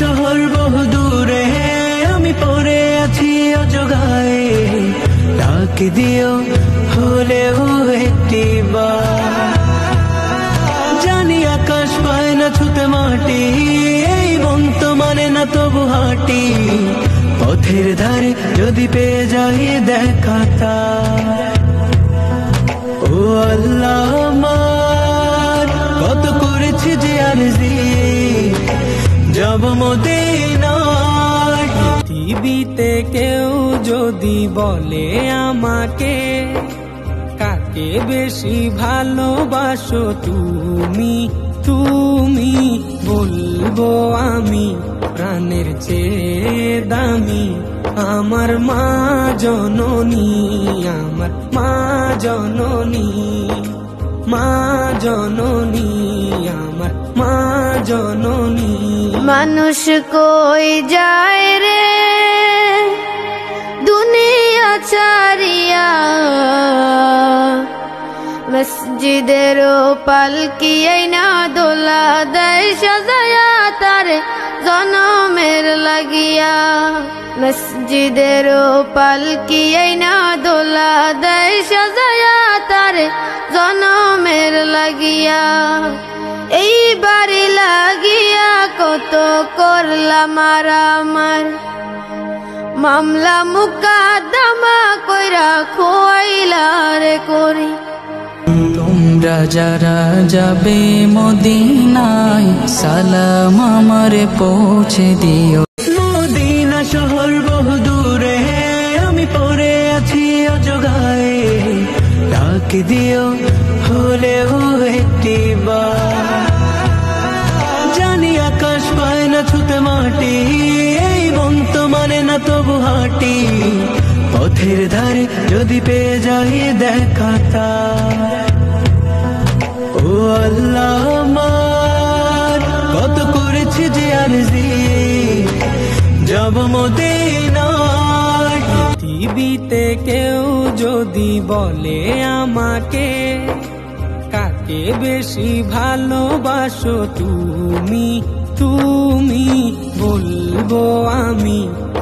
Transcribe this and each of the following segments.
শহর বহু দূরে, আমি পড়ে আছি অজগায়ে, ডাক দিও হলেও একটিবার। জানি আকাশ পায় না ছুতে মাটি, এই মন তো মানে না তবু হাঁটি, পথের ধারে যদি পেয়ে যাই দেখা তার। ও আল্লাহ আমার কত করেছি যে আরজি, যাব মদিনায়। পৃথিবীতে কেউ যদি বলে আমাকে, কাকে বেশি ভালোবাসো তুমি, তুমি বলবো আমি প্রাণের চেয়ে দামি আমার মা জননী, আমার মা জননী, মা জননী, আমার মা জননী। মানুষ কই যায় রে দুনিয়া ছাড়িয়া, মসজিদের পালকি আইনা দোলা দেয় সাজায়া তারে জনমের লাগিয়া। মসজিদের পালকি আইনা দোলা দেয় সাজায়া তারে জনমের লাগিয়া। এই বাড়ি লাগিয়া কত করলাম মারামার, মামলা মুকদ্দমা কইরা খোয়াইলা রে করি। তোমরা যারা যাবে মদিনায়, সালাম আমারে পৌঁছে দিও। মদিনা শহর বহু দূরে, আমি পড়ে আছি অজগায়ে, ডাক দিও হলেও একটিবার। জানি আকাশ পায় না ছুতে মাটি, এই মন তো মানে না তবু হাঁটি, পথের ধারে যদি পেয়ে যাই দেখা তার। ও আল্লাহ আমার কত করেছি যে আরজি, যাব মদিনায়। পৃথিবীতে কেউ যদি বলে আমাকে, কাকে বেশি ভালোবাসো তুমি, তুমি বলবো আমি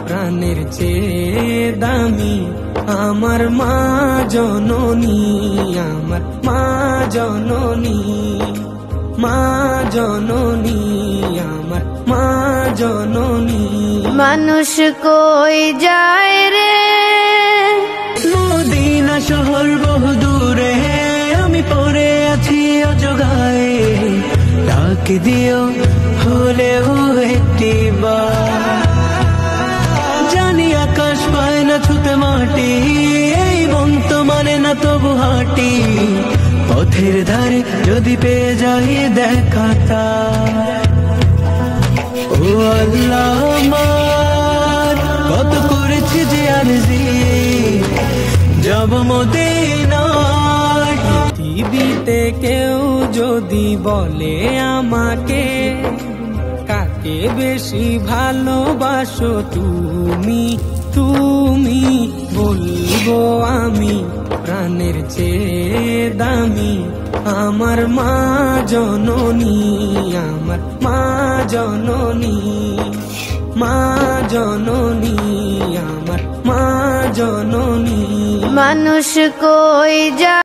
প্রাণের চেয়ে দামি আমার মা জননী, আমার মা জননী, মা জননী, আমার মা জননী। মানুষ কই যায় রে মদিনা শহর বহু দূরে, আমি পড়ে আছি অজগায়ে, ডাক দিও হলেও একটিবার। জানি আকাশ পায় না ছুতে মাটি, এই মন তো মানে না তবু হাঁটি, পথের ধারে যদি পেয়ে যাই দেখা তার। ও আল্লাহ আমার কত করেছি যে আরজি, যাব মদিনায়। পৃথিবীতে কেউ যদি বলে আমাকে, কাকে বেশি ভালোবাসো তুমি, তুমি বলবো আমি প্রাণের চেয়ে দামি আমার মা জননী, আমার মা জননী, মা জননী, আমার মা জননী। মানুষ কই যায়।